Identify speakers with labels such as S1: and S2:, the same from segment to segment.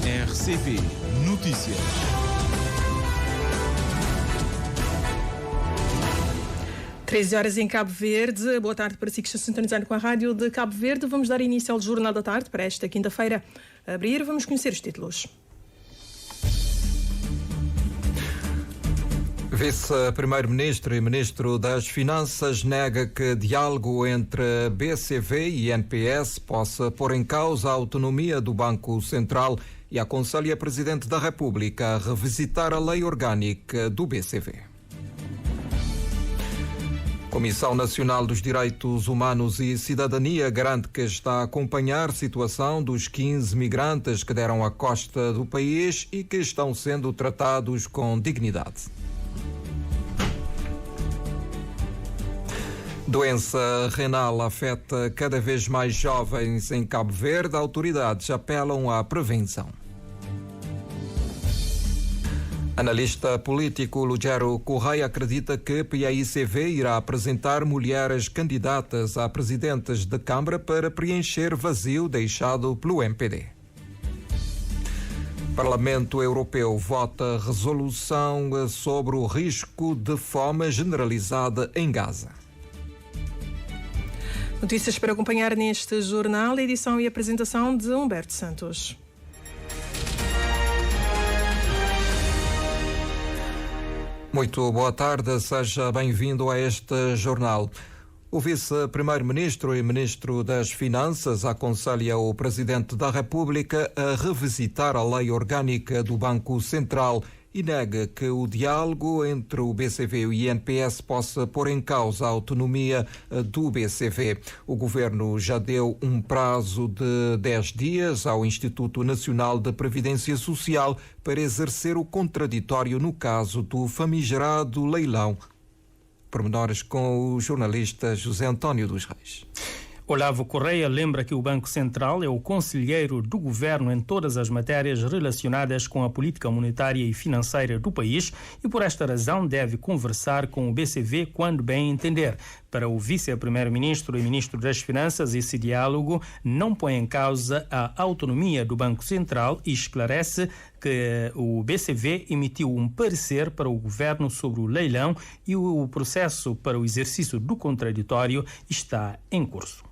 S1: RCP Notícias.
S2: Treze horas em Cabo Verde. Boa tarde para si que está sintonizando com a rádio de Cabo Verde. Vamos dar início ao Jornal da Tarde para esta quinta-feira. A abrir, vamos conhecer os títulos.
S3: Vice-Primeiro-Ministro e Ministro das Finanças nega que diálogo entre BCV e INPS possa pôr em causa a autonomia do Banco Central e aconselha a Presidente da República a revisitar a lei orgânica do BCV. Comissão Nacional dos Direitos Humanos e Cidadania garante que está a acompanhar a situação dos 15 migrantes que deram à costa do país e que estão sendo tratados com dignidade. Doença renal afeta cada vez mais jovens em Cabo Verde. Autoridades apelam à prevenção. Analista político Lugero Correia acredita que PAICV irá apresentar mulheres candidatas a presidentes de Câmara para preencher vazio deixado pelo MPD. Parlamento Europeu vota resolução sobre o risco de fome generalizada em Gaza.
S2: Notícias para acompanhar neste jornal, edição e apresentação de Humberto Santos.
S3: Muito boa tarde, seja bem-vindo a este jornal. O Vice-Primeiro-Ministro e Ministro das Finanças aconselha o Presidente da República a revisitar a lei orgânica do Banco Central e nega que o diálogo entre o BCV e o INPS possa pôr em causa a autonomia do BCV. O Governo já deu um prazo de 10 dias ao Instituto Nacional de Previdência Social para exercer o contraditório no caso do famigerado leilão. Pormenores com o jornalista José António dos Reis.
S4: Olavo Correia lembra que o Banco Central é o conselheiro do governo em todas as matérias relacionadas com a política monetária e financeira do país e, por esta razão, deve conversar com o BCV quando bem entender. Para o Vice-Primeiro-Ministro e Ministro das Finanças, esse diálogo não põe em causa a autonomia do Banco Central e esclarece que o BCV emitiu um parecer para o governo sobre o leilão e o processo para o exercício do contraditório está em curso.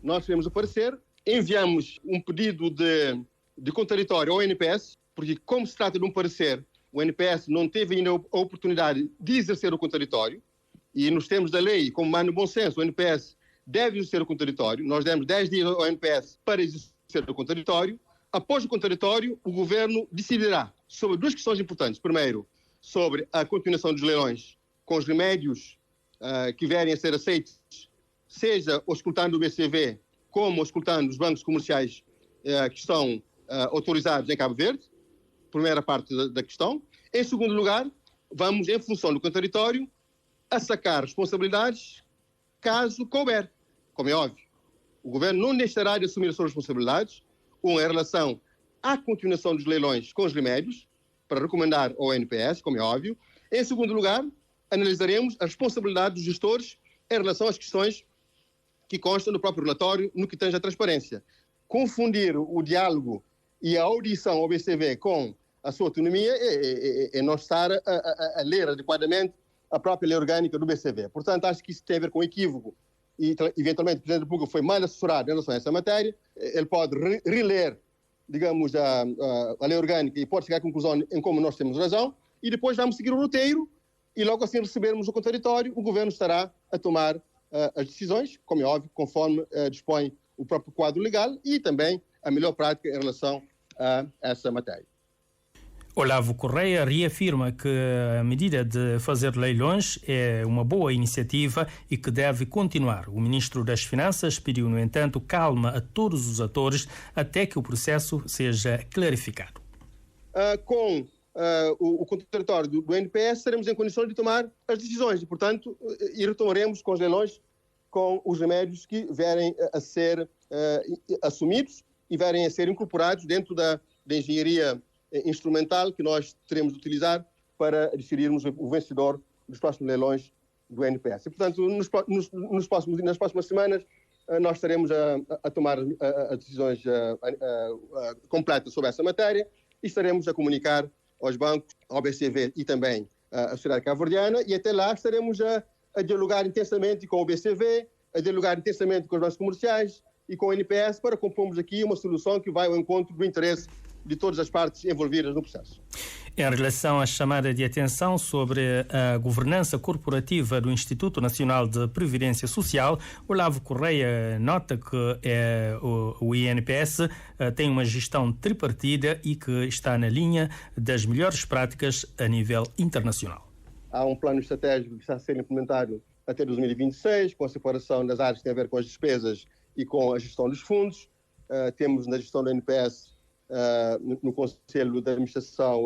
S5: Nós tivemos o parecer, enviamos um pedido de contraditório ao NPS, porque como se trata de um parecer, o NPS não teve ainda a oportunidade de exercer o contraditório, e nos termos da lei, como manda no bom senso, o NPS deve exercer o contraditório. Nós demos 10 dias ao NPS para exercer o contraditório. Após o contraditório, o Governo decidirá sobre duas questões importantes. Primeiro, sobre a continuação dos leilões com os remédios que vierem a ser aceitos, seja auscultando o BCV, como auscultando os bancos comerciais que estão autorizados em Cabo Verde, primeira parte da questão. Em segundo lugar, vamos, em função do contraditório, a sacar responsabilidades caso couber. Como é óbvio, o Governo não deixará de assumir as suas responsabilidades, em relação à continuação dos leilões com os remédios, para recomendar ao NPS, como é óbvio. Em segundo lugar, analisaremos a responsabilidade dos gestores em relação às questões que constam no próprio relatório, no que tange à transparência. Confundir o diálogo e a audição ao BCV com a sua autonomia é não estar a ler adequadamente a própria lei orgânica do BCV. Portanto, acho que isso tem a ver com equívoco e, eventualmente, o Presidente da República foi mal assessorado em relação a essa matéria. Ele pode reler, digamos, a lei orgânica e pode chegar à conclusão em como nós temos razão, e depois vamos seguir o roteiro e logo assim recebermos o contraditório, o Governo estará a tomar as decisões, como é óbvio, conforme dispõe o próprio quadro legal e também a melhor prática em relação a essa matéria.
S4: Olavo Correia reafirma que a medida de fazer leilões é uma boa iniciativa e que deve continuar. O Ministro das Finanças pediu, no entanto, calma a todos os atores até que o processo seja clarificado.
S5: Com o contraditório do NPS, seremos em condições de tomar as decisões e, portanto, retomaremos com os leilões com os remédios que vierem a ser assumidos e vierem a ser incorporados dentro da engenharia instrumental que nós teremos de utilizar para decidirmos o vencedor dos próximos leilões do NPS. E, portanto, nas próximas semanas nós estaremos a tomar as decisões completas sobre essa matéria e estaremos a comunicar aos bancos, ao BCV e também à sociedade cabo-verdiana, e até lá estaremos a dialogar intensamente com o BCV, a dialogar intensamente com os bancos comerciais e com o NPS para compormos aqui uma solução que vai ao encontro do interesse de todas as partes envolvidas no processo.
S4: Em relação à chamada de atenção sobre a governança corporativa do Instituto Nacional de Previdência Social, Olavo Correia nota que o INPS tem uma gestão tripartida e que está na linha das melhores práticas a nível internacional.
S5: Há um plano estratégico que está a ser implementado até 2026, com a separação das áreas que têm a ver com as despesas e com a gestão dos fundos. Temos na gestão do NPS, no Conselho de Administração,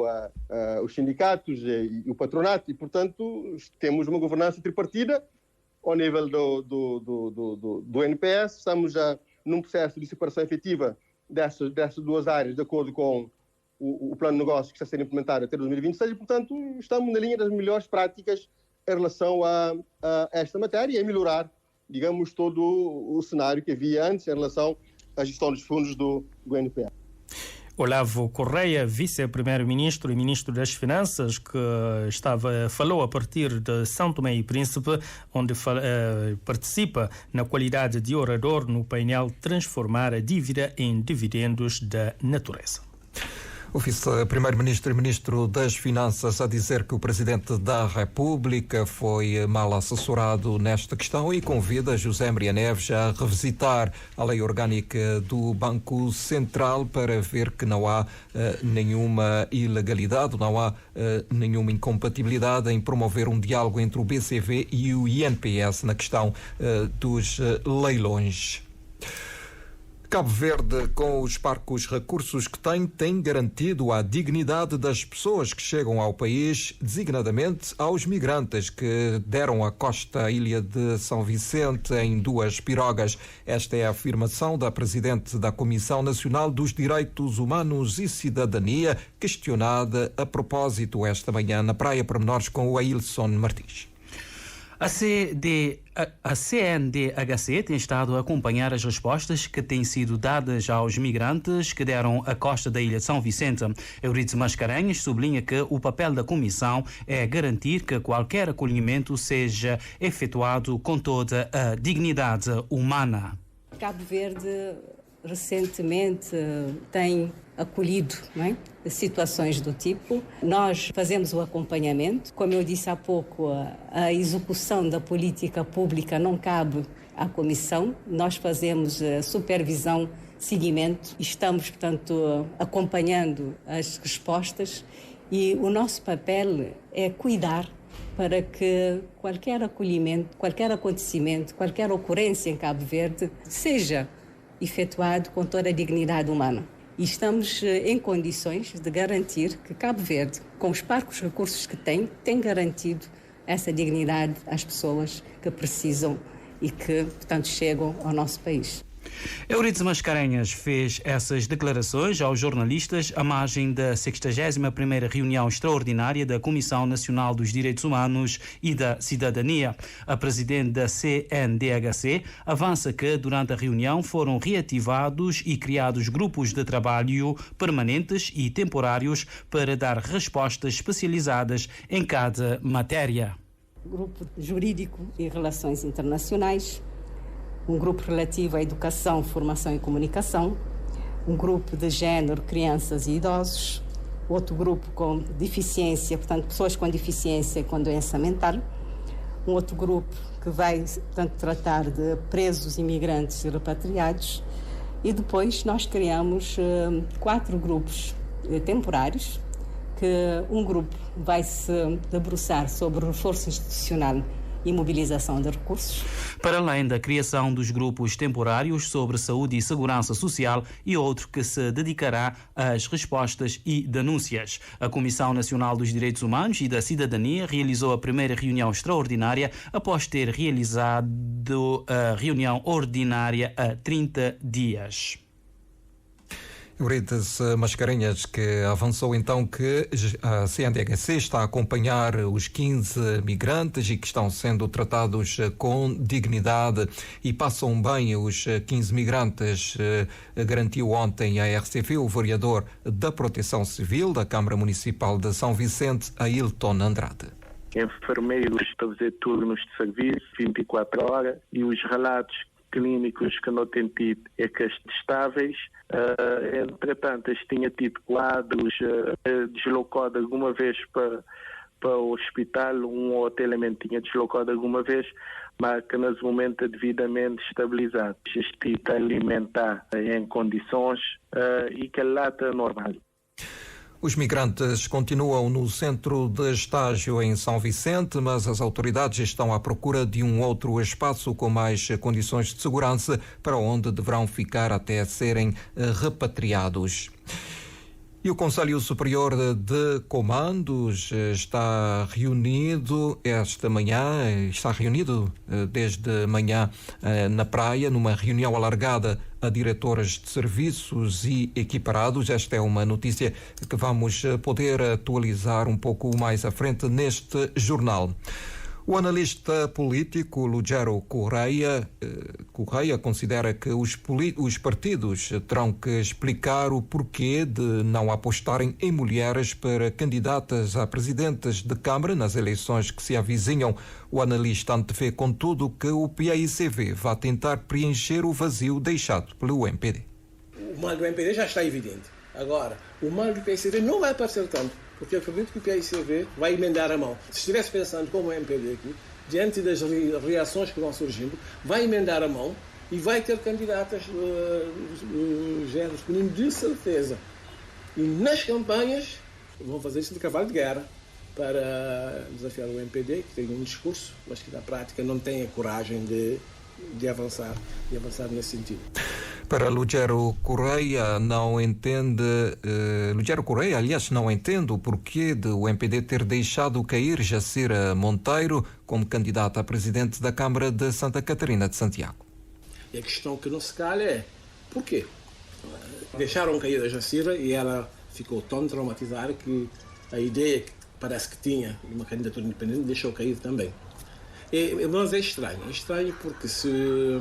S5: os sindicatos e o patronato, e, portanto, temos uma governança tripartida ao nível do NPS. Estamos num processo de separação efetiva dessas duas áreas, de acordo com o plano de negócio que está a ser implementado até 2026, e, portanto, estamos na linha das melhores práticas em relação a esta matéria e a melhorar, digamos, todo o cenário que havia antes em relação à gestão dos fundos do NPS.
S4: Olavo Correia, vice-primeiro-ministro e ministro das Finanças, que falou a partir de São Tomé e Príncipe, onde participa na qualidade de orador no painel Transformar a Dívida em Dividendos da Natureza.
S3: O vice-primeiro-ministro e ministro das Finanças a dizer que o presidente da República foi mal assessorado nesta questão e convida José Maria Neves a revisitar a lei orgânica do Banco Central para ver que não há nenhuma ilegalidade, não há nenhuma incompatibilidade em promover um diálogo entre o BCV e o INPS na questão dos leilões. Cabo Verde, com os parcos recursos que tem garantido a dignidade das pessoas que chegam ao país, designadamente aos migrantes que deram a costa à ilha de São Vicente em 2 pirogas. Esta é a afirmação da presidente da Comissão Nacional dos Direitos Humanos e Cidadania, questionada a propósito esta manhã na Praia Pormenores com o Ailson Martins.
S6: A CNDHC tem estado a acompanhar as respostas que têm sido dadas aos migrantes que deram a costa da ilha de São Vicente. Euridice Mascarenhas sublinha que o papel da Comissão é garantir que qualquer acolhimento seja efetuado com toda a dignidade humana.
S7: Cabo Verde recentemente tem acolhido, não é, situações do tipo. Nós fazemos o acompanhamento. Como eu disse há pouco, a execução da política pública não cabe à Comissão. Nós fazemos supervisão, seguimento. Estamos, portanto, acompanhando as respostas e o nosso papel é cuidar para que qualquer acolhimento, qualquer acontecimento, qualquer ocorrência em Cabo Verde seja efetuado com toda a dignidade humana. E estamos em condições de garantir que Cabo Verde, com os parcos recursos que tem garantido essa dignidade às pessoas que precisam e que, portanto, chegam ao nosso país.
S6: Euridice Mascarenhas fez essas declarações aos jornalistas à margem da 61ª reunião extraordinária da Comissão Nacional dos Direitos Humanos e da Cidadania. A presidente da CNDHC avança que durante a reunião foram reativados e criados grupos de trabalho permanentes e temporários para dar respostas especializadas em cada matéria.
S7: Grupo Jurídico e Relações Internacionais, um grupo relativo à educação, formação e comunicação, um grupo de género, crianças e idosos, outro grupo com deficiência, portanto, pessoas com deficiência e com doença mental, um outro grupo que vai, portanto, tratar de presos, imigrantes e repatriados, e depois nós criamos 4 grupos temporários, que um grupo vai se debruçar sobre o reforço institucional e mobilização de recursos.
S6: Para além da criação dos grupos temporários sobre saúde e segurança social e outro que se dedicará às respostas e denúncias. A Comissão Nacional dos Direitos Humanos e da Cidadania realizou a primeira reunião extraordinária após ter realizado a reunião ordinária há 30 dias.
S3: Eurides Mascarenhas, que avançou então que a CNDHC está a acompanhar os 15 migrantes e que estão sendo tratados com dignidade e passam bem os 15 migrantes, garantiu ontem a RCV o vereador da Proteção Civil da Câmara Municipal de São Vicente, Ailton Andrade.
S8: Enfermeiros a fazer turnos de serviço 24 horas e os relatos clínicos que não têm tido é que as estáveis, entretanto, tinha tido quadros, deslocado alguma vez para o hospital, um hotel tinha deslocado alguma vez, mas que nesse momento é devidamente estabilizado. Este alimentar em condições e que lá está normal.
S3: Os migrantes continuam no centro de estágio em São Vicente, mas as autoridades estão à procura de um outro espaço com mais condições de segurança para onde deverão ficar até serem repatriados. E o Conselho Superior de Comandos está reunido desde manhã na praia, numa reunião alargada a diretores de serviços e equiparados. Esta é uma notícia que vamos poder atualizar um pouco mais à frente neste jornal. O analista político Lugero Correia considera que os partidos terão que explicar o porquê de não apostarem em mulheres para candidatas a presidentes de Câmara nas eleições que se avizinham. O analista antevê, contudo, que o PAICV vai tentar preencher o vazio deixado pelo MPD.
S9: O mal do MPD já está evidente. Agora, o mal do PAICV não vai aparecer tanto, porque eu acredito que o PAICV vai emendar a mão. Se estivesse pensando como o MPD aqui, diante das reações que vão surgindo, vai emendar a mão e vai ter candidatas do género feminino de certeza. E nas campanhas vão fazer isso de cavalo de guerra para desafiar o MPD, que tem um discurso, mas que na prática não tem a coragem de avançar nesse sentido.
S3: Para Lugero Correia, não entende o porquê de o MPD ter deixado cair Jacira Monteiro como candidata a presidente da Câmara de Santa Catarina de Santiago.
S9: E a questão que não se calha é porquê? Deixaram cair a Jacira e ela ficou tão traumatizada que a ideia que parece que tinha de uma candidatura independente deixou cair também. Mas é estranho porque se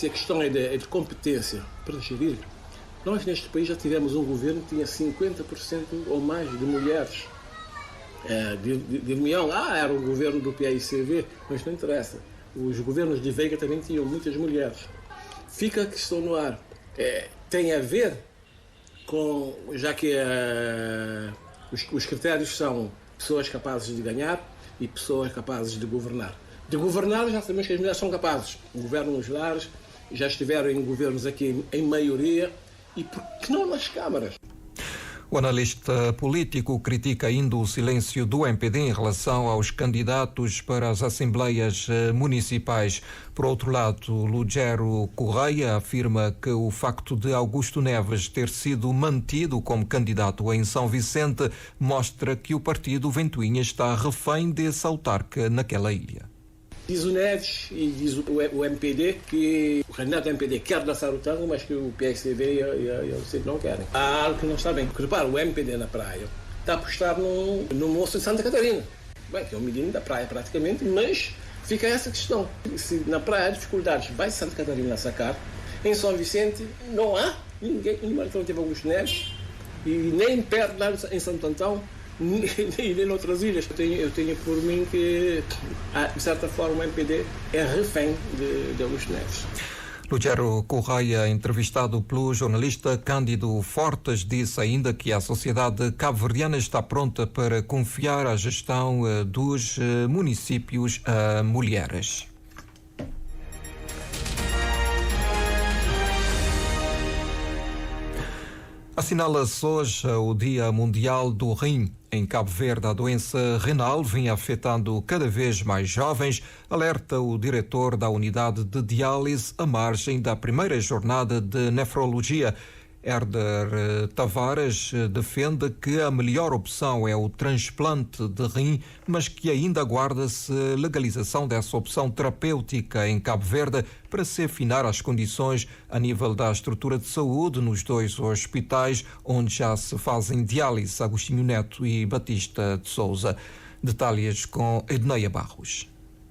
S9: a questão é de competência para gerir, nós neste país já tivemos um governo que tinha 50% ou mais de mulheres. Dir-me-ão, era o governo do PAICV, mas não interessa. Os governos de Veiga também tinham muitas mulheres. Fica a questão no ar. Tem a ver com, já que os critérios são pessoas capazes de ganhar e pessoas capazes de governar. De governar, já sabemos que as mulheres são capazes. Governam os lares, já estiveram em governos aqui em maioria, e por que não nas câmaras?
S3: O analista político critica ainda o silêncio do MPD em relação aos candidatos para as assembleias municipais. Por outro lado, Lugero Correia afirma que o facto de Augusto Neves ter sido mantido como candidato em São Vicente mostra que o partido Ventoinha está refém desse autarca naquela ilha.
S9: Diz o Neves e diz o MPD que o candidato do MPD quer dançar o tango, mas que o PSDB e o CID não querem. Há algo que não está bem. Porque, repara, o MPD na praia está a apostar no moço de Santa Catarina. Bem, que é um menino da praia praticamente, mas fica essa questão. Se na praia há dificuldades, vai Santa Catarina a sacar. Em São Vicente não há ninguém. Então teve Augusto Neves e nem perto lá em Santo Antão. E nem noutras ilhas. Eu tenho por mim que, de certa forma, o MPD é refém de Augusto Neves.
S3: Lugero Correia, entrevistado pelo jornalista Cândido Fortes, disse ainda que a sociedade cabo-verdiana está pronta para confiar a gestão dos municípios a mulheres. Assinala-se hoje o Dia Mundial do Rim. Em Cabo Verde, a doença renal vem afetando cada vez mais jovens, alerta o diretor da unidade de diálise à margem da primeira jornada de nefrologia. Helder Tavares defende que a melhor opção é o transplante de rim, mas que ainda aguarda-se legalização dessa opção terapêutica em Cabo Verde para se afinar as condições a nível da estrutura de saúde nos 2 hospitais onde já se fazem diálise, Agostinho Neto e Batista de Souza. Detalhes com Edneia Barros.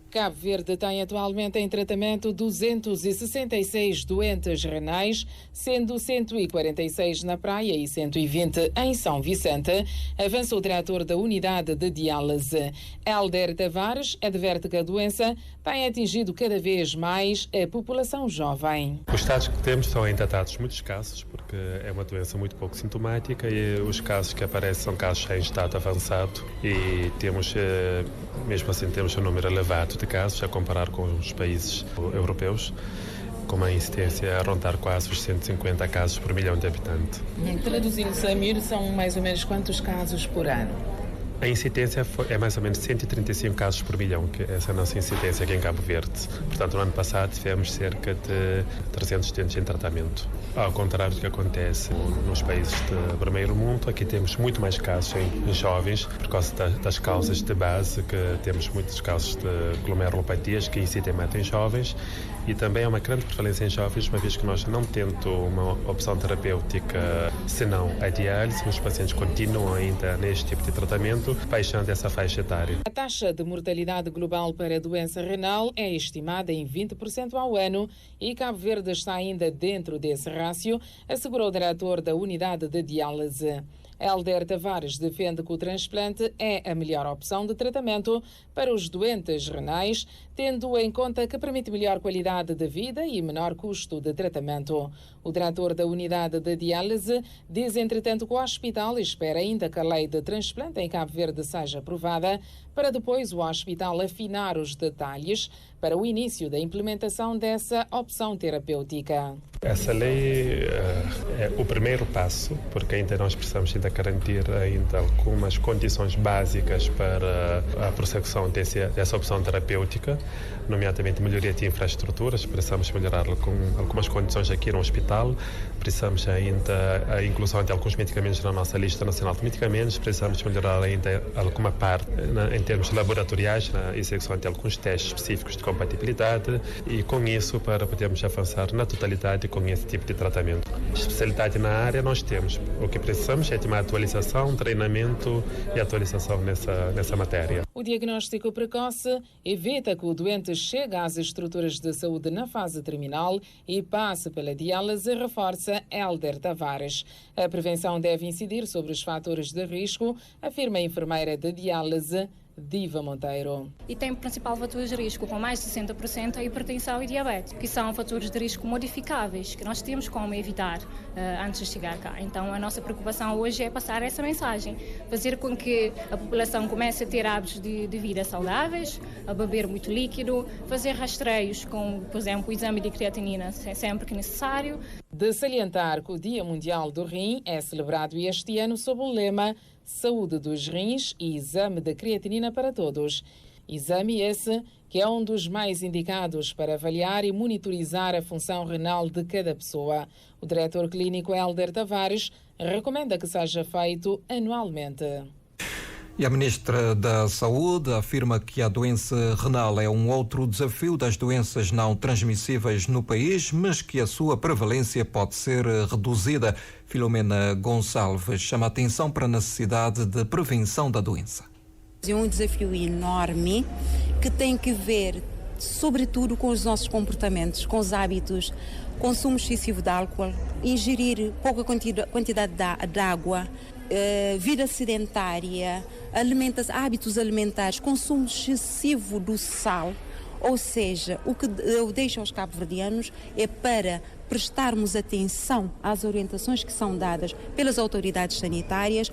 S10: Cabo Verde tem atualmente em tratamento 266 doentes renais, sendo 146 na Praia e 120 em São Vicente, avança o diretor da unidade de diálise. Helder Tavares adverte que a doença tem atingido cada vez mais a população jovem.
S11: Os dados que temos são ainda dados muito escassos, porque é uma doença muito pouco sintomática e os casos que aparecem são casos em estado avançado e temos, mesmo assim, temos um número elevado de casos a comparar com os países europeus, com uma incidência a rondar quase os 150 casos por milhão de habitantes.
S10: Traduzindo, Samir, são mais ou menos quantos casos por ano?
S11: A incidência é mais ou menos 135 casos por milhão, que essa é a nossa incidência aqui em Cabo Verde. Portanto, no ano passado tivemos cerca de 300 doentes em tratamento. Ao contrário do que acontece nos países de primeiro mundo, aqui temos muito mais casos em jovens, por causa das causas de base, que temos muitos casos de glomerulopatias que incidem mais em jovens, e também há uma grande prevalência em jovens, uma vez que nós não tendo uma opção terapêutica senão a diálise, os pacientes continuam ainda neste tipo de tratamento, baixando essa faixa etária.
S10: A taxa de mortalidade global para a doença renal é estimada em 20% ao ano e Cabo Verde está ainda dentro desse rácio, assegurou o diretor da unidade de diálise. Helder Tavares defende que o transplante é a melhor opção de tratamento para os doentes renais, tendo em conta que permite melhor qualidade de vida e menor custo de tratamento. O diretor da unidade de diálise diz, entretanto, que o hospital espera ainda que a lei de transplante em Cabo Verde seja aprovada, para depois o hospital afinar os detalhes para o início da implementação dessa opção terapêutica.
S11: Essa lei é o primeiro passo, porque ainda nós precisamos ainda garantir ainda algumas condições básicas para a prossecução dessa opção terapêutica, nomeadamente melhoria de infraestruturas. Precisamos melhorar algumas condições aqui no hospital, precisamos ainda a inclusão de alguns medicamentos na nossa lista nacional de medicamentos, precisamos melhorar ainda alguma parte em termos laboratoriais, na execução de alguns testes específicos de compatibilidade, e com isso para podermos avançar na totalidade com esse tipo de tratamento. Especialidade na área nós temos. O que precisamos é de uma atualização, treinamento e atualização nessa matéria.
S10: O diagnóstico precoce evita que o doente chegue às estruturas de saúde na fase terminal e passe pela diálise, reforça Helder Tavares. A prevenção deve incidir sobre os fatores de risco, afirma a enfermeira de diálise, Diva Monteiro.
S12: E tem o principal fator de risco, com mais de 60%, a hipertensão e diabetes, que são fatores de risco modificáveis, que nós temos como evitar antes de chegar cá. Então a nossa preocupação hoje é passar essa mensagem, fazer com que a população comece a ter hábitos de vida saudáveis, a beber muito líquido, fazer rastreios com, por exemplo, o exame de creatinina sempre que necessário.
S10: De salientar que o Dia Mundial do Rim é celebrado este ano sob o lema Saúde dos Rins e Exame de Creatinina para Todos. Exame esse que é um dos mais indicados para avaliar e monitorizar a função renal de cada pessoa. O diretor clínico Helder Tavares recomenda que seja feito anualmente.
S3: E a Ministra da Saúde afirma que a doença renal é um outro desafio das doenças não transmissíveis no país, mas que a sua prevalência pode ser reduzida. Filomena Gonçalves chama a atenção para a necessidade de prevenção da doença.
S13: É um desafio enorme que tem que ver, sobretudo, com os nossos comportamentos, com os hábitos, consumo excessivo de álcool, ingerir pouca quantidade de água, vida sedentária, hábitos alimentares, consumo excessivo do sal. Ou seja, o que eu deixo aos cabo-verdianos é para prestarmos atenção às orientações que são dadas pelas autoridades sanitárias,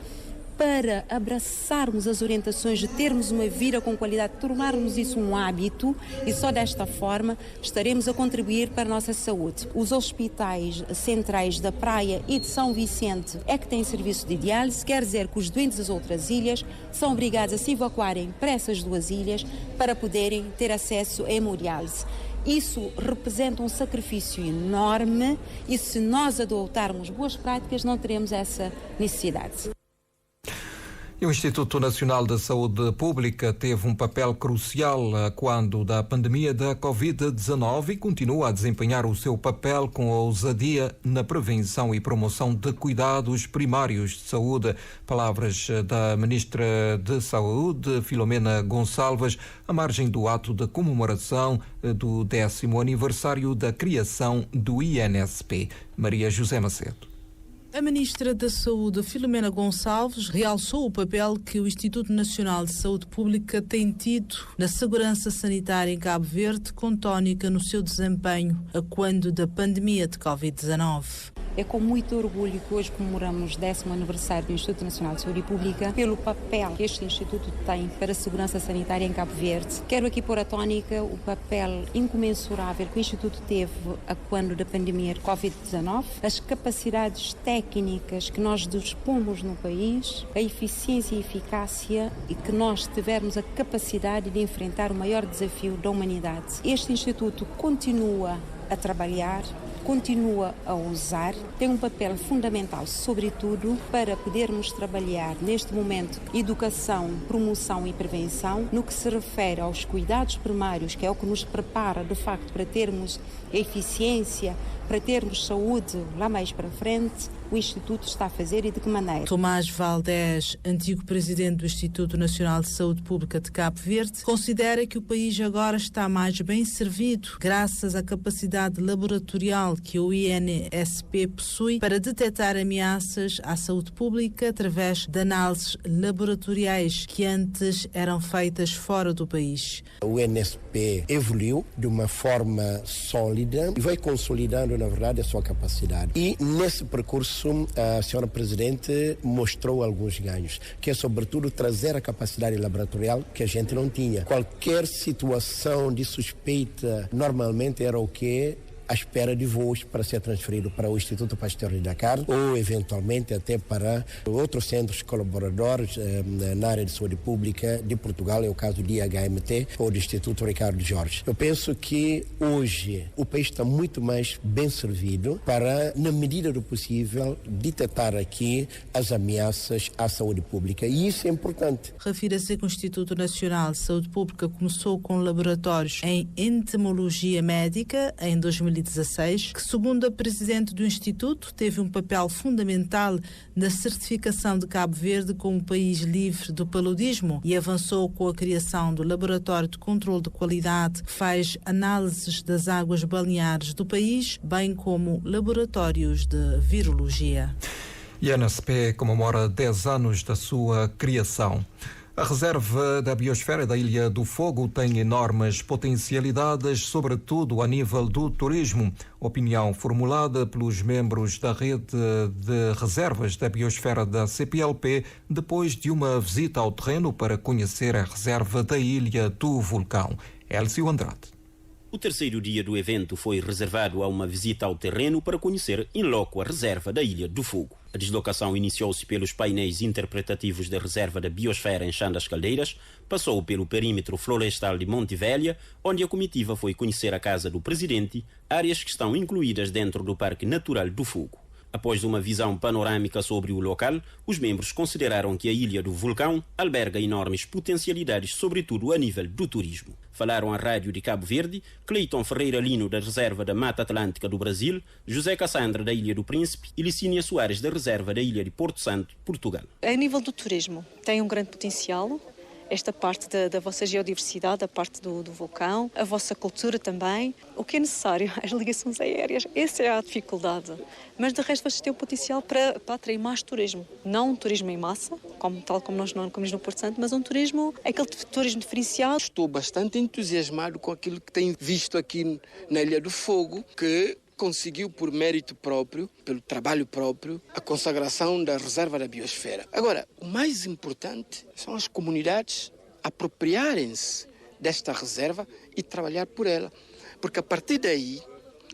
S13: para abraçarmos as orientações de termos uma vida com qualidade, tornarmos isso um hábito, e só desta forma estaremos a contribuir para a nossa saúde. Os hospitais centrais da Praia e de São Vicente é que têm serviço de diálise, quer dizer que os doentes das outras ilhas são obrigados a se evacuarem para essas duas ilhas para poderem ter acesso à hemodiálise. Isso representa um sacrifício enorme e se nós adotarmos boas práticas não teremos essa necessidade.
S3: E o Instituto Nacional de Saúde Pública teve um papel crucial quando da pandemia da Covid-19 e continua a desempenhar o seu papel com ousadia na prevenção e promoção de cuidados primários de saúde. Palavras da Ministra de Saúde, Filomena Gonçalves, à margem do ato de comemoração do 10º aniversário da criação do INSP. Maria José Macedo.
S14: A Ministra da Saúde, Filomena Gonçalves, realçou o papel que o Instituto Nacional de Saúde Pública tem tido na segurança sanitária em Cabo Verde, com tónica no seu desempenho a quando da pandemia de Covid-19.
S13: É com muito orgulho que hoje comemoramos o 10º aniversário do Instituto Nacional de Saúde Pública pelo papel que este Instituto tem para a segurança sanitária em Cabo Verde. Quero aqui pôr a tónica o papel incomensurável que o Instituto teve a quando da pandemia de Covid-19, as capacidades técnicas que nós dispomos no país, a eficiência e eficácia e que nós tivermos a capacidade de enfrentar o maior desafio da humanidade. Este Instituto continua a trabalhar, continua a usar, tem um papel fundamental, sobretudo, para podermos trabalhar neste momento educação, promoção e prevenção, no que se refere aos cuidados primários, que é o que nos prepara, de facto, para termos eficiência, para termos saúde lá mais para frente. O Instituto está a fazer e de que maneira?
S14: Tomás Valdés, antigo presidente do Instituto Nacional de Saúde Pública de Cabo Verde, considera que o país agora está mais bem servido graças à capacidade laboratorial que o INSP possui para detectar ameaças à saúde pública através de análises laboratoriais que antes eram feitas fora do país.
S15: O INSP evoluiu de uma forma sólida e vai consolidando, na verdade, a sua capacidade. E nesse percurso a senhora Presidente mostrou alguns ganhos, que é sobretudo trazer a capacidade laboratorial que a gente não tinha. Qualquer situação de suspeita normalmente era o quê? À espera de voos para ser transferido para o Instituto Pasteur de Dakar ou eventualmente até para outros centros colaboradores na área de saúde pública de Portugal, é o caso do IHMT ou do Instituto Ricardo Jorge. Eu penso que hoje o país está muito mais bem servido para, na medida do possível, detectar aqui as ameaças à saúde pública e isso é importante.
S14: Refira-se que o Instituto Nacional de Saúde Pública começou com laboratórios em entomologia médica em 2016, que, segundo a presidente do Instituto, teve um papel fundamental na certificação de Cabo Verde como um país livre do paludismo e avançou com a criação do Laboratório de Controlo de Qualidade, que faz análises das águas balneares do país, bem como laboratórios de virologia.
S3: E a INSP comemora 10 anos da sua criação. A reserva da biosfera da Ilha do Fogo tem enormes potencialidades, sobretudo a nível do turismo. Opinião formulada pelos membros da rede de reservas da biosfera da CPLP depois de uma visita ao terreno para conhecer a reserva da Ilha do Vulcão. Elcio Andrade.
S16: O terceiro dia do evento foi reservado a uma visita ao terreno para conhecer in loco a reserva da Ilha do Fogo. A deslocação iniciou-se pelos painéis interpretativos da reserva da biosfera em Chã das Caldeiras, passou pelo perímetro florestal de Monte Velha, onde a comitiva foi conhecer a casa do presidente, áreas que estão incluídas dentro do Parque Natural do Fogo. Após uma visão panorâmica sobre o local, os membros consideraram que a Ilha do Vulcão alberga enormes potencialidades, sobretudo a nível do turismo. Falaram à Rádio de Cabo Verde Cleiton Ferreira Lino, da Reserva da Mata Atlântica do Brasil, José Cassandra, da Ilha do Príncipe e Licínia Soares, da Reserva da Ilha de Porto Santo, Portugal.
S17: A nível do turismo, tem um grande potencial. Esta parte da vossa geodiversidade, a parte do vulcão, a vossa cultura também. O que é necessário? As ligações aéreas. Essa é a dificuldade. Mas de resto vocês têm o potencial para atrair mais turismo. Não um turismo em massa, tal como nós não comemos no Porto Santo, mas um turismo, aquele turismo diferenciado.
S18: Estou bastante entusiasmado com aquilo que tenho visto aqui na Ilha do Fogo, que conseguiu, por mérito próprio, pelo trabalho próprio, a consagração da reserva da biosfera. Agora, o mais importante são as comunidades apropriarem-se desta reserva e trabalhar por ela, porque a partir daí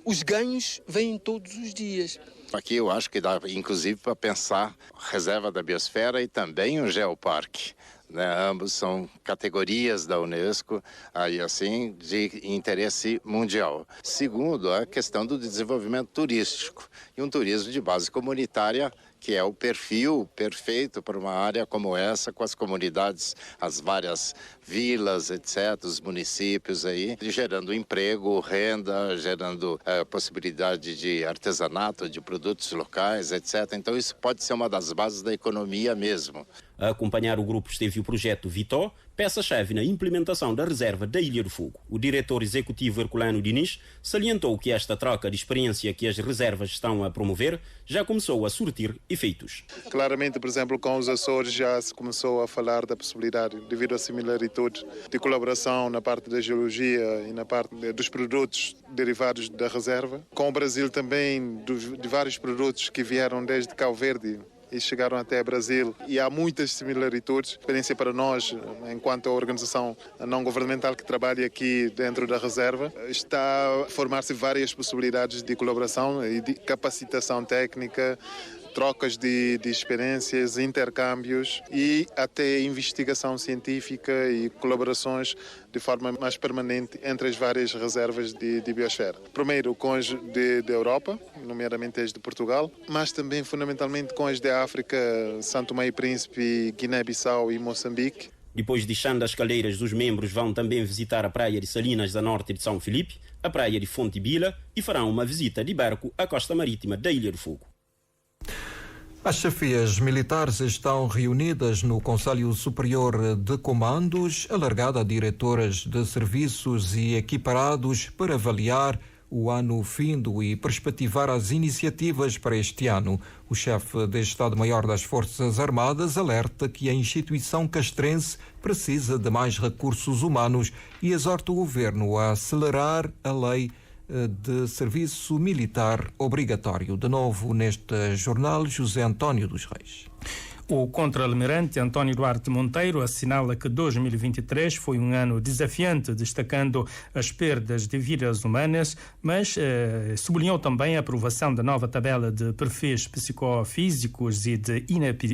S18: os ganhos vêm todos os dias.
S19: Aqui eu acho que dá, inclusive, para pensar reserva da biosfera e também um geoparque. né? Ambos são categorias da Unesco, aí assim, de interesse mundial. Segundo, a questão do desenvolvimento turístico e um turismo de base comunitária, que é o perfil perfeito para uma área como essa, com as comunidades, as várias vilas, etc., os municípios aí, gerando emprego, renda, gerando possibilidade de artesanato, de produtos locais, etc. Então isso pode ser uma das bases da economia mesmo.
S16: A acompanhar o grupo esteve o projeto Vitó, peça-chave na implementação da reserva da Ilha do Fogo. O diretor executivo Herculano Diniz salientou que esta troca de experiência que as reservas estão a promover já começou a surtir efeitos.
S20: Claramente, por exemplo, com os Açores já se começou a falar da possibilidade, devido à similaritude, de colaboração na parte da geologia e na parte dos produtos derivados da reserva. Com o Brasil também, de vários produtos que vieram desde Cabo Verde e chegaram até o Brasil, e há muitas similaritudes. Experiência para nós, enquanto organização não governamental que trabalha aqui dentro da reserva, está a formar-se várias possibilidades de colaboração e de capacitação técnica, trocas de experiências, intercâmbios e até investigação científica e colaborações de forma mais permanente entre as várias reservas de biosfera. Primeiro com as da Europa, nomeadamente as de Portugal, mas também fundamentalmente com as da África, São Tomé e Príncipe, Guiné-Bissau e Moçambique.
S16: Depois de Xanda as Caleiras, os membros vão também visitar a praia de Salinas da Norte de São Filipe, a praia de Fonte Bila e farão uma visita de barco à costa marítima da Ilha do Fogo.
S3: As chefias militares estão reunidas no Conselho Superior de Comandos, alargado a diretoras de serviços e equiparados, para avaliar o ano findo e perspectivar as iniciativas para este ano. O chefe de Estado-Maior das Forças Armadas alerta que a instituição castrense precisa de mais recursos humanos e exorta o governo a acelerar a lei de serviço militar obrigatório. De novo neste jornal, José António dos Reis.
S4: O contra-almirante António Duarte Monteiro assinala que 2023 foi um ano desafiante, destacando as perdas de vidas humanas, mas sublinhou também a aprovação da nova tabela de perfis psicofísicos e de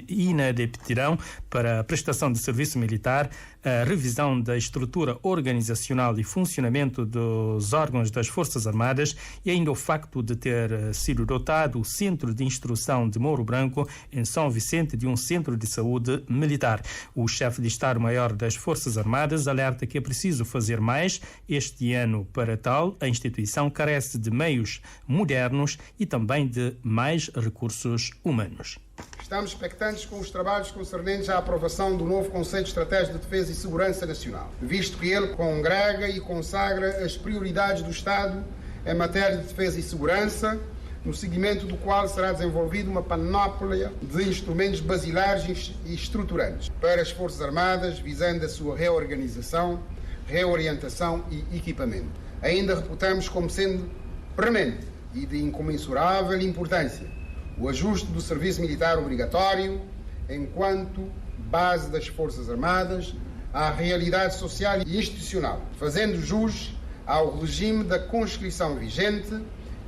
S4: inaptidão para a prestação de serviço militar, a revisão da estrutura organizacional e funcionamento dos órgãos das Forças Armadas e ainda o facto de ter sido dotado o Centro de Instrução de Mouro Branco, em São Vicente, de um centro de saúde militar. O chefe de Estado-Maior das Forças Armadas alerta que é preciso fazer mais este ano. Para tal, a instituição carece de meios modernos e também de mais recursos humanos.
S21: Estamos expectantes com os trabalhos concernentes à aprovação do novo Conceito Estratégico de Defesa e Segurança Nacional, visto que ele congrega e consagra as prioridades do Estado em matéria de defesa e segurança, no seguimento do qual será desenvolvida uma panóplia de instrumentos basilares e estruturantes para as Forças Armadas, visando a sua reorganização, reorientação e equipamento. Ainda reputamos como sendo premente e de incomensurável importância o ajuste do serviço militar obrigatório enquanto base das Forças Armadas à realidade social e institucional, fazendo jus ao regime da conscrição vigente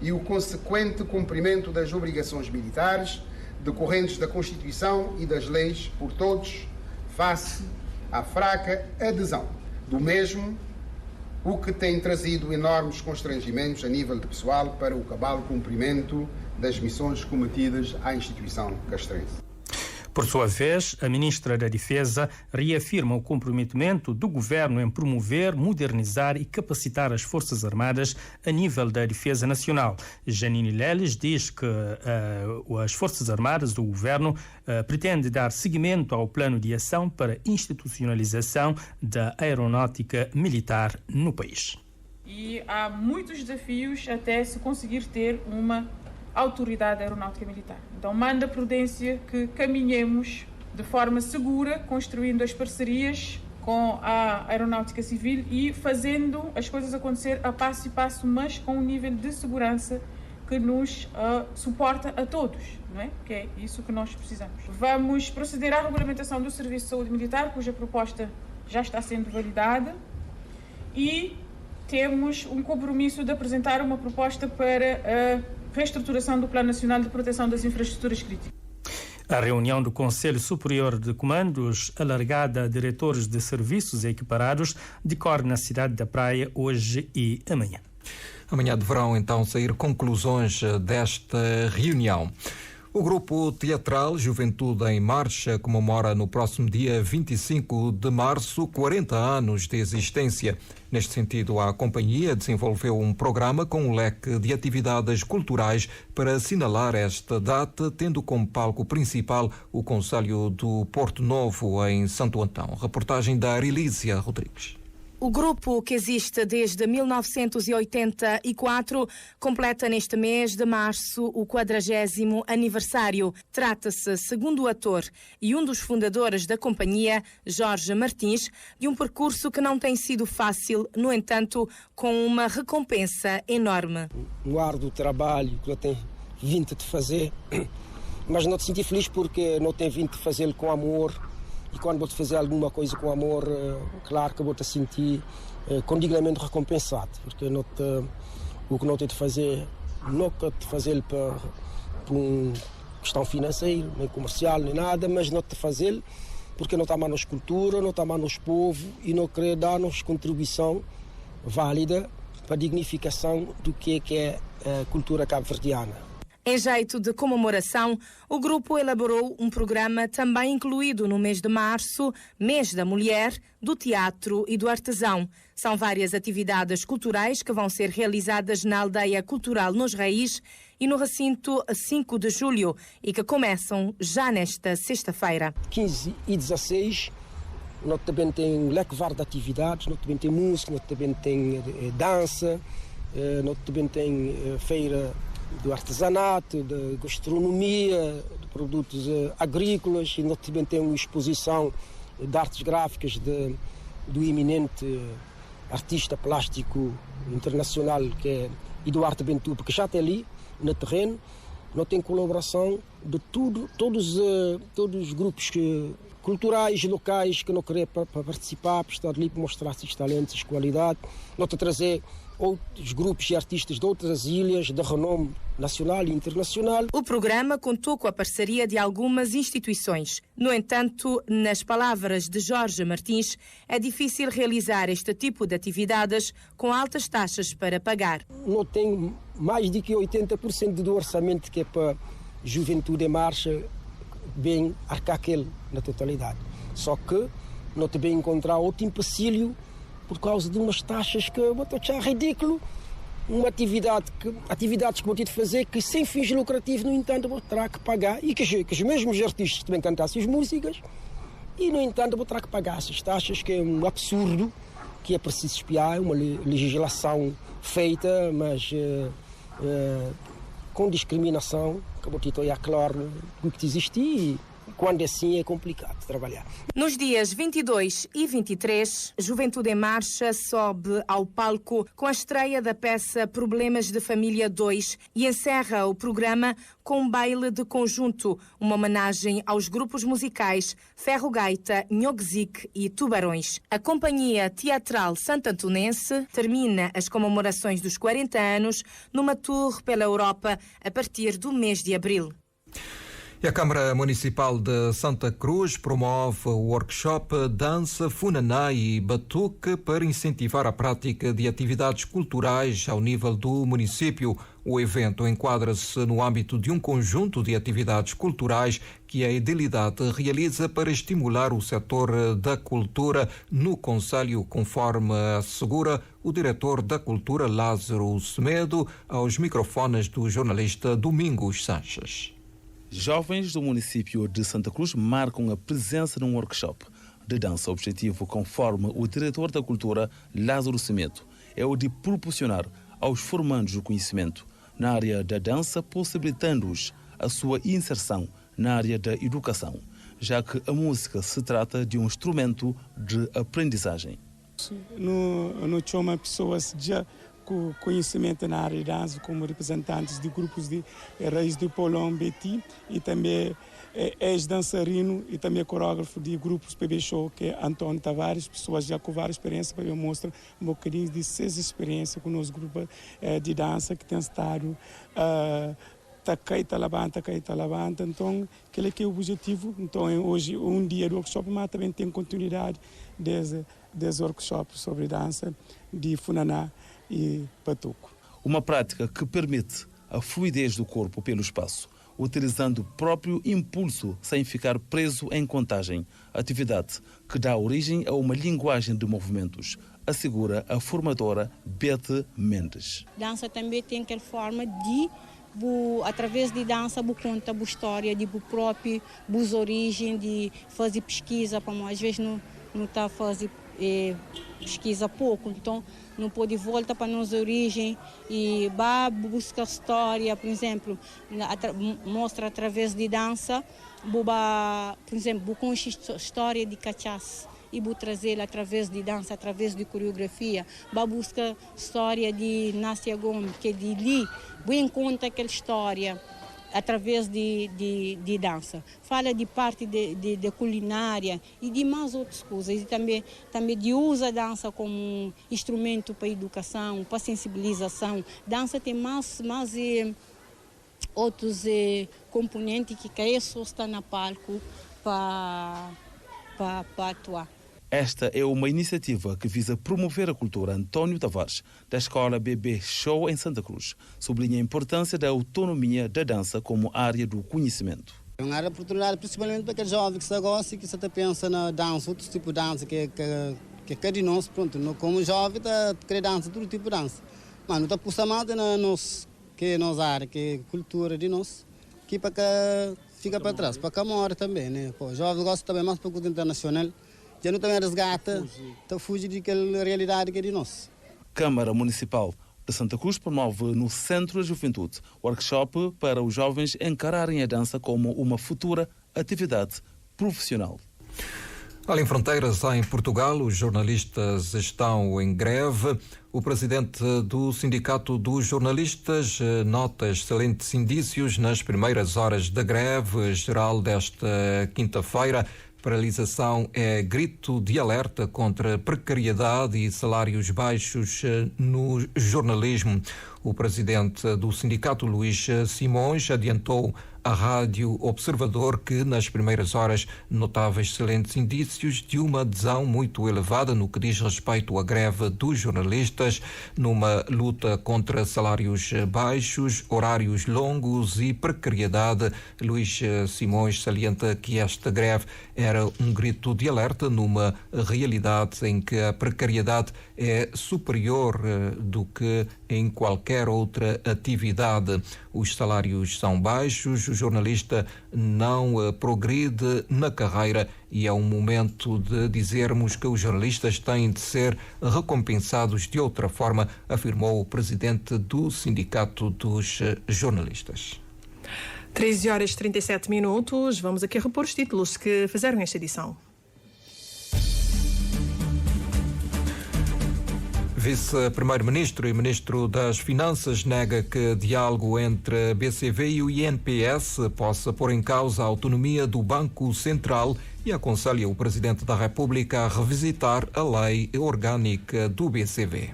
S21: e o consequente cumprimento das obrigações militares decorrentes da Constituição e das leis por todos, face à fraca adesão do mesmo, o que tem trazido enormes constrangimentos a nível de pessoal para o cabal cumprimento das missões cometidas à instituição castrense.
S4: Por sua vez, a ministra da Defesa reafirma o comprometimento do governo em promover, modernizar e capacitar as Forças Armadas a nível da defesa nacional. Janine Leles diz que as Forças Armadas do governo pretende dar seguimento ao plano de ação para institucionalização da aeronáutica militar no país.
S22: E há muitos desafios até se conseguir ter uma autoridade aeronáutica militar. Então manda prudência que caminhemos de forma segura, construindo as parcerias com a aeronáutica civil e fazendo as coisas acontecer a passo e passo, mas com um nível de segurança que nos suporta a todos, não é? Que é isso que nós precisamos. Vamos proceder à regulamentação do Serviço de Saúde Militar, cuja proposta já está sendo validada, e temos um compromisso de apresentar uma proposta para a reestruturação do Plano Nacional de Proteção das Infraestruturas Críticas.
S4: A reunião do Conselho Superior de Comandos, alargada a diretores de serviços equiparados, decorre na cidade da Praia hoje e amanhã.
S3: Amanhã deverão então sair conclusões desta reunião. O grupo teatral Juventude em Marcha comemora no próximo dia 25 de março 40 anos de existência. Neste sentido, a companhia desenvolveu um programa com um leque de atividades culturais para assinalar esta data, tendo como palco principal o Concelho do Porto Novo, em Santo Antão. Reportagem da Arilísia Rodrigues.
S1: O grupo, que existe desde 1984, completa neste mês de março o 40º aniversário. Trata-se, segundo o ator e um dos fundadores da companhia, Jorge Martins, de um percurso que não tem sido fácil, no entanto, com uma recompensa enorme.
S2: Um árduo trabalho que eu tenho vindo de fazer, mas não te senti feliz porque não tenho vindo de fazê-lo com amor. E quando vou-te fazer alguma coisa com amor, claro que vou-te sentir condignamente recompensado, porque o que não tenho de fazer, não quero te fazer por uma questão financeira, nem comercial, nem nada, mas não te fazer porque não está mais nos cultura, não está mais nos povos e não querer dar-nos contribuição válida para a dignificação do que é a cultura cabo-verdiana.
S1: Em jeito de comemoração, o grupo elaborou um programa também incluído no mês de março, mês da mulher, do teatro e do artesão. São várias atividades culturais que vão ser realizadas na Aldeia Cultural Nos Raiz e no recinto 5 de julho e que começam já nesta sexta-feira.
S2: 15 e 16, nós também tem leque vário de atividades, nós também tem música, nós também tem dança, nós também tem feira do artesanato, da gastronomia, de produtos agrícolas, e nós também temos uma exposição de artes gráficas do eminente artista plástico internacional que é Eduardo Bentupa, que já está ali no terreno. Nós temos colaboração de todos os grupos culturais locais que não querem participar, para estar ali para mostrar esses talentos, as qualidades. Nós temos trazer outros grupos e artistas de outras ilhas de renome nacional e internacional.
S1: O programa contou com a parceria de algumas instituições. No entanto, nas palavras de Jorge Martins, é difícil realizar este tipo de atividades com altas taxas para pagar.
S2: Não tem mais de que 80% do orçamento que é para Juventude em Marcha, bem arcar aquele na totalidade. Só que não também encontrar outro empecilho por causa de umas taxas que eu vou achar ridículo. Uma atividades que vou ter de fazer que sem fins lucrativos, no entanto, vou ter que pagar e que os mesmos artistas também cantassem as músicas e, no entanto, vou ter que pagar essas taxas, que é um absurdo, que é preciso espiar, uma legislação feita, mas com discriminação, que vou ter a claro do que existe e quando assim é complicado trabalhar.
S1: Nos dias 22 e 23, Juventude em Marcha sobe ao palco com a estreia da peça Problemas de Família 2 e encerra o programa com um baile de conjunto, uma homenagem aos grupos musicais Ferro Gaita, Nhogzik e Tubarões. A Companhia Teatral Santantonense termina as comemorações dos 40 anos numa tour pela Europa a partir do mês de abril.
S3: E a Câmara Municipal de Santa Cruz promove o workshop Dança, Funaná e Batuque para incentivar a prática de atividades culturais ao nível do município. O evento enquadra-se no âmbito de um conjunto de atividades culturais que a Edilidade realiza para estimular o setor da cultura no concelho, conforme assegura o diretor da Cultura, Lázaro Semedo, aos microfones do jornalista Domingos Sanches.
S23: Jovens do município de Santa Cruz marcam a presença num workshop de dança. O objetivo, conforme o diretor da Cultura, Lázaro Semedo, é o de proporcionar aos formandos o conhecimento na área da dança, possibilitando-os a sua inserção na área da educação, já que a música se trata de um instrumento de aprendizagem.
S24: Não chama pessoas já com conhecimento na área de dança, como representantes de grupos de raiz do Polão Beti e também ex-dançarino e também coreógrafo de grupos PB Show, que é Antônio Tavares, pessoas já com várias experiências para eu mostrar um bocadinho de suas experiências com o nosso grupo de dança que tem estado Tacaita Labanta, então aquele que é o objetivo. Então hoje um dia do workshop, mas também tem continuidade des workshops sobre dança de Funaná e Patuco.
S23: Uma prática que permite a fluidez do corpo pelo espaço, utilizando o próprio impulso sem ficar preso em contagem. Atividade que dá origem a uma linguagem de movimentos, assegura a formadora Bete Mendes.
S5: Dança também tem aquela forma de, através de dança, conta a história de próprio, as origens, de fazer pesquisa, como às vezes não está fazendo pesquisa pouco, então não pode voltar para nossa origem e vai buscar história, por exemplo, mostra através de dança, por exemplo, com história de cachaça e vou trazer através de dança, através de coreografia, vai buscar história de Nácia Gomes, que é de ali, vem conta aquela história através de dança. Fala de parte de culinária e de mais outras coisas. E também de usa a dança como instrumento para a educação, para a sensibilização. Dança tem mais outros componentes que só está na palco para atuar.
S23: Esta é uma iniciativa que visa promover a cultura. António Tavares, da Escola Bebê Show em Santa Cruz, sublinha a importância da autonomia da dança como área do conhecimento.
S6: É uma área de oportunidade, principalmente para aqueles jovens que gostam e que você pensa na dança, outro tipo de dança, que é de nós, pronto. Como jovem, está querer dança, todo tipo de dança. Mas não está puxando na nossa área, que é cultura de nós, que para cá fica para trás, para cá mora também, né? Pô, jovem gosta também mais para a cultura internacional. Já não também resgata, está fugir daquela realidade que é de nós.
S23: Câmara Municipal de Santa Cruz promove no Centro da Juventude workshop para os jovens encararem a dança como uma futura atividade profissional.
S3: Além fronteiras, em Portugal, os jornalistas estão em greve. O presidente do Sindicato dos Jornalistas nota excelentes indícios nas primeiras horas da greve geral desta quinta-feira. Paralisação é grito de alerta contra precariedade e salários baixos no jornalismo. O presidente do sindicato, Luís Simões, adiantou à Rádio Observador que nas primeiras horas notava excelentes indícios de uma adesão muito elevada no que diz respeito à greve dos jornalistas, numa luta contra salários baixos, horários longos e precariedade. Luís Simões salienta que esta greve era um grito de alerta numa realidade em que a precariedade é superior do que em qualquer outra atividade. Os salários são baixos, o jornalista não progride na carreira e é um momento de dizermos que os jornalistas têm de ser recompensados de outra forma, afirmou o presidente do Sindicato dos Jornalistas.
S1: 13h37. Vamos aqui repor os títulos que fizeram esta edição.
S3: Vice-Primeiro-Ministro e Ministro das Finanças nega que diálogo entre a BCV e o INPS possa pôr em causa a autonomia do Banco Central e aconselha o Presidente da República a revisitar a lei orgânica do BCV.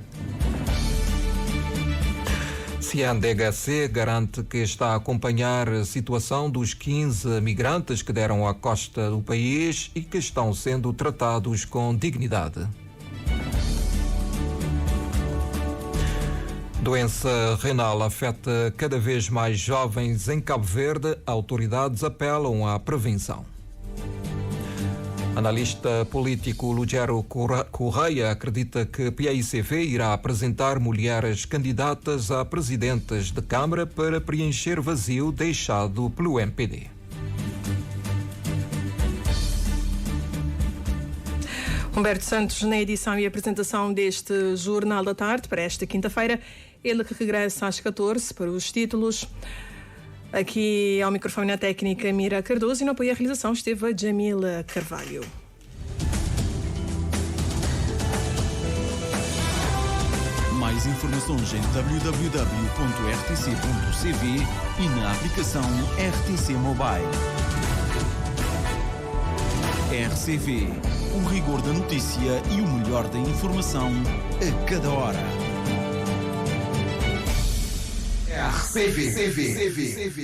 S3: CNDHC garante que está a acompanhar a situação dos 15 migrantes que deram à costa do país e que estão sendo tratados com dignidade. Doença renal afeta cada vez mais jovens em Cabo Verde. Autoridades apelam à prevenção. Analista político Lugero Correia acredita que a PAICV irá apresentar mulheres candidatas a presidentes de Câmara para preencher vazio deixado pelo MPD.
S1: Humberto Santos na edição e apresentação deste Jornal da Tarde para esta quinta-feira. Ele que regressa às 14 para os títulos. Aqui ao microfone na técnica Mira Cardoso e no apoio à realização esteve a Jamila Carvalho.
S7: Mais informações em www.rtc.cv e na aplicação RTC Mobile. RCV, o rigor da notícia e o melhor da informação a cada hora.
S8: CV.